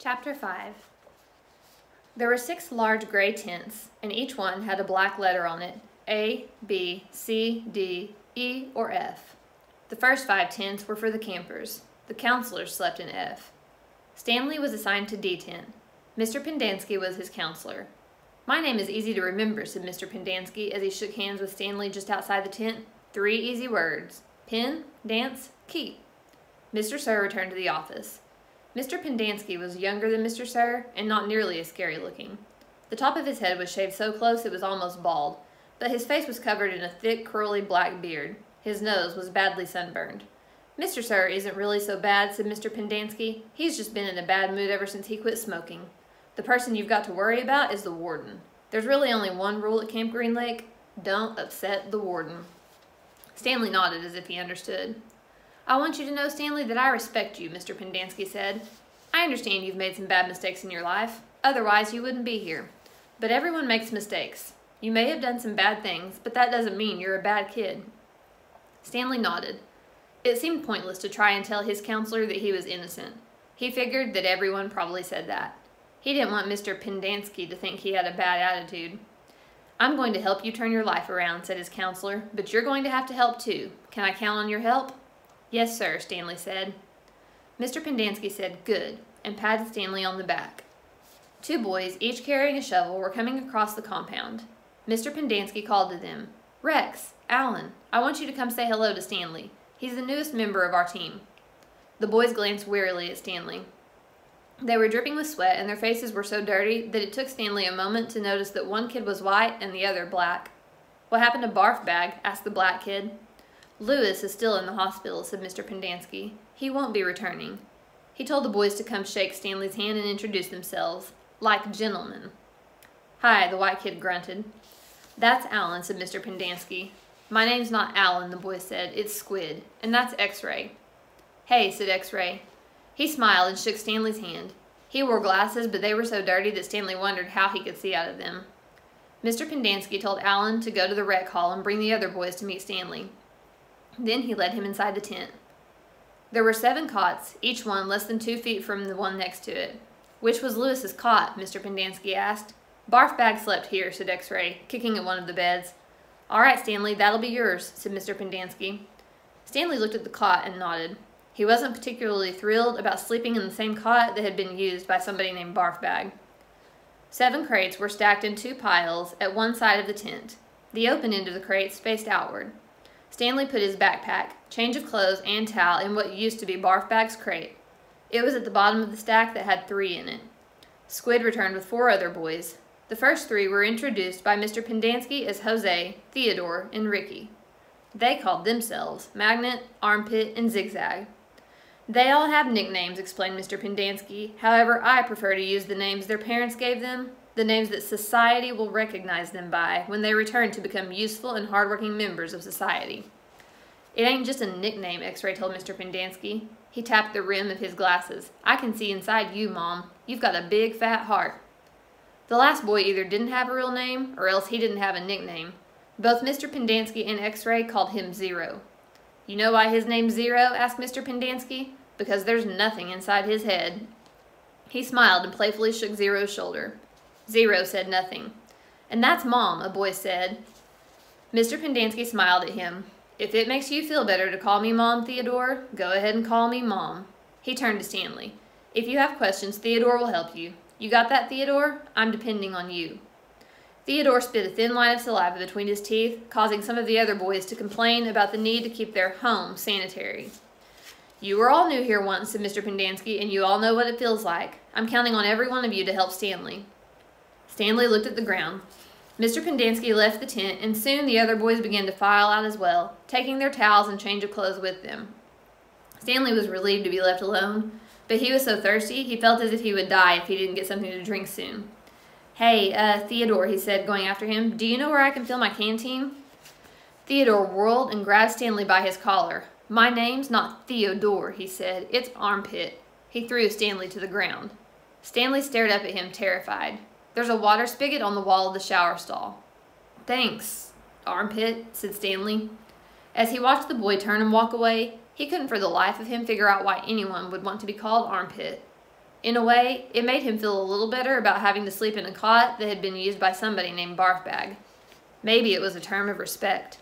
Chapter 5. There were 6 large gray tents, and each one had a black letter on it, A, B, C, D, E, or F. The first 5 tents were for the campers. The counselors slept in F. Stanley was assigned to D tent. Mr. Pendanski was his counselor. "My name is easy to remember," said Mr. Pendanski as he shook hands with Stanley just outside the tent. 3 easy words: pen, dance, keep. Mr. Sir returned to the office. Mr. Pendanski was younger than Mr. Sir and not nearly as scary looking. The top of his head was shaved so close it was almost bald, but his face was covered in a thick, curly black beard. His nose was badly sunburned. "Mr. Sir isn't really so bad," said Mr. Pendanski. "He's just been in a bad mood ever since he quit smoking. The person you've got to worry about is the warden. There's really only one rule at Camp Green Lake: don't upset the warden." Stanley nodded as if he understood. "I want you to know, Stanley, that I respect you," Mr. Pendanski said. "I understand you've made some bad mistakes in your life. Otherwise, you wouldn't be here. But everyone makes mistakes. You may have done some bad things, but that doesn't mean you're a bad kid." Stanley nodded. It seemed pointless to try and tell his counselor that he was innocent. He figured that everyone probably said that. He didn't want Mr. Pendanski to think he had a bad attitude. "I'm going to help you turn your life around," said his counselor, "but you're going to have to help too. Can I count on your help?" "Yes, sir," Stanley said. Mr. Pendanski said, "Good," and patted Stanley on the back. 2 boys, each carrying a shovel, were coming across the compound. Mr. Pendanski called to them, "Rex, Alan, I want you to come say hello to Stanley. He's the newest member of our team." The boys glanced wearily at Stanley. They were dripping with sweat, and their faces were so dirty that it took Stanley a moment to notice that one kid was white and the other black. "What happened to Barf Bag?" asked the black kid. "Lewis is still in the hospital," said Mr. Pendanski. "He won't be returning." He told the boys to come shake Stanley's hand and introduce themselves, like gentlemen. "Hi," the white kid grunted. "That's Alan," said Mr. Pendanski. "My name's not Alan," the boy said. "It's Squid. And that's X-Ray." "Hey," said X-Ray. He smiled and shook Stanley's hand. He wore glasses, but they were so dirty that Stanley wondered how he could see out of them. Mr. Pendanski told Alan to go to the rec hall and bring the other boys to meet Stanley. Then he led him inside the tent. There were 7 cots, each one less than 2 feet from the one next to it. "Which was Lewis's cot?" Mr. Pendanski asked. "Barf Bag slept here," said X-Ray, kicking at one of the beds. "All right, Stanley, that'll be yours," said Mr. Pendanski. Stanley looked at the cot and nodded. He wasn't particularly thrilled about sleeping in the same cot that had been used by somebody named Barf Bag. 7 crates were stacked in 2 piles at one side of the tent. The open end of the crates faced outward. Stanley put his backpack, change of clothes, and towel in what used to be Barf Bag's crate. It was at the bottom of the stack that had 3 in it. Squid returned with 4 other boys. The first 3 were introduced by Mr. Pendanski as Jose, Theodore, and Ricky. They called themselves Magnet, Armpit, and Zigzag. "They all have nicknames," explained Mr. Pendanski. "However, I prefer to use the names their parents gave them, the names that society will recognize them by when they return to become useful and hardworking members of society." "It ain't just a nickname," X-Ray told Mr. Pendanski. He tapped the rim of his glasses. "I can see inside you, Mom. You've got a big, fat heart." The last boy either didn't have a real name, or else he didn't have a nickname. Both Mr. Pendanski and X-Ray called him Zero. "You know why his name's Zero?" asked Mr. Pendanski. "Because there's nothing inside his head." He smiled and playfully shook Zero's shoulder. Zero said nothing. "And that's Mom," a boy said. Mr. Pendanski smiled at him. "If it makes you feel better to call me Mom, Theodore, go ahead and call me Mom." He turned to Stanley. "If you have questions, Theodore will help you. You got that, Theodore? I'm depending on you." Theodore spit a thin line of saliva between his teeth, causing some of the other boys to complain about the need to keep their home sanitary. "You were all new here once," said Mr. Pendanski, "and you all know what it feels like. I'm counting on every one of you to help Stanley." Stanley looked at the ground. Mr. Pendanski left the tent, and soon the other boys began to file out as well, taking their towels and change of clothes with them. Stanley was relieved to be left alone, but he was so thirsty he felt as if he would die if he didn't get something to drink soon. "Hey, Theodore," he said, going after him, "do you know where I can fill my canteen?" Theodore whirled and grabbed Stanley by his collar. "My name's not Theodore," he said. "It's Armpit." He threw Stanley to the ground. Stanley stared up at him, terrified. "There's a water spigot on the wall of the shower stall." "Thanks, Armpit," said Stanley. As he watched the boy turn and walk away, he couldn't for the life of him figure out why anyone would want to be called Armpit. In a way, it made him feel a little better about having to sleep in a cot that had been used by somebody named Barfbag. Maybe it was a term of respect.